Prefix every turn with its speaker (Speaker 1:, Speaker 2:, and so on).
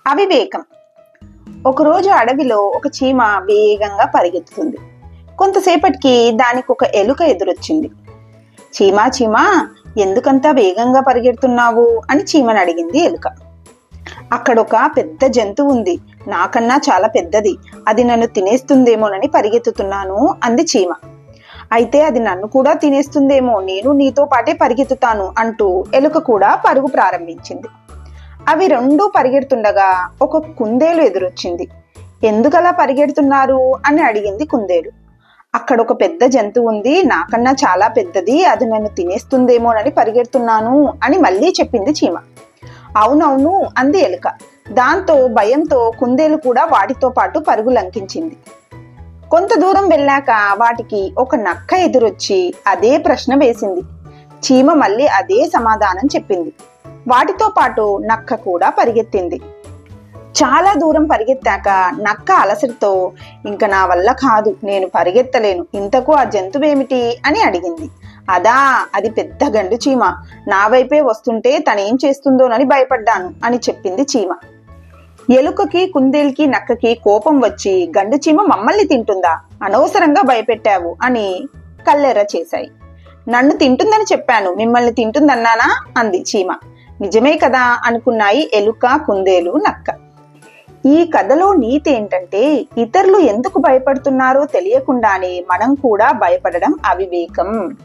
Speaker 1: అవివేకం. ఒకరోజు అడవిలో ఒక చీమ వేగంగా పరిగెత్తుతుంది. కొంతసేపటికి దానికి ఒక ఎలుక ఎదురొచ్చింది. చీమా చీమా, ఎందుకంతా వేగంగా పరిగెడుతున్నావు అని చీమని అడిగింది ఎలుక. అక్కడొక పెద్ద జంతువు ఉంది, నాకన్నా చాలా పెద్దది, అది నన్ను తినేస్తుందేమోనని పరిగెత్తుతున్నాను అంది చీమ. అయితే అది నన్ను కూడా తినేస్తుందేమో, నేను నీతో పాటే పరిగెత్తుతాను అంటూ ఎలుక కూడా పరుగు ప్రారంభించింది. అవి రెండూ పరిగెడుతుండగా ఒక కుందేలు ఎదురొచ్చింది. ఎందుకలా పరిగెడుతున్నారు అని అడిగింది కుందేలు. అక్కడ ఒక పెద్ద జంతువు ఉంది, నాకన్నా చాలా పెద్దది, అది నన్ను తినేస్తుందేమోనని పరిగెడుతున్నాను అని మళ్ళీ చెప్పింది చీమ. అవునవును అంది ఎలుక. దాంతో భయంతో కుందేలు కూడా వాటితో పాటు పరుగు లంకించింది. కొంత దూరం వెళ్ళాక వాటికి ఒక నక్క ఎదురొచ్చి అదే ప్రశ్న వేసింది. చీమ మళ్ళీ అదే సమాధానం చెప్పింది. వాటితో పాటు నక్క కూడా పరిగెత్తింది. చాలా దూరం పరిగెత్తాక నక్క అలసటతో, ఇంక నా వల్ల కాదు, నేను పరిగెత్తలేను, ఇంతకు ఆ జంతువేమిటి అని అడిగింది. అదా, అది పెద్ద గండు చీమ, నా వైపే వస్తుంటే తనేం చేస్తుందోనని భయపడ్డాను అని చెప్పింది చీమ. ఎలుకకి కుందేలుకి నక్కకి కోపం వచ్చి, గండు చీమ మమ్మల్ని తింటుందా, అనవసరంగా భయపెట్టావు అని కల్లెర్ర చేశాయి. నన్ను తింటుందని చెప్పాను, మిమ్మల్ని తింటుందన్నానా అంది చీమ. నిజమే కదా అనుకున్నాయి ఎలుక, కుందేలు, నక్క. ఈ కథలో నీతి ఏంటంటే, ఇతరులు ఎందుకు భయపడుతున్నారో తెలియకుండానే మనం కూడా భయపడడం అవివేకం.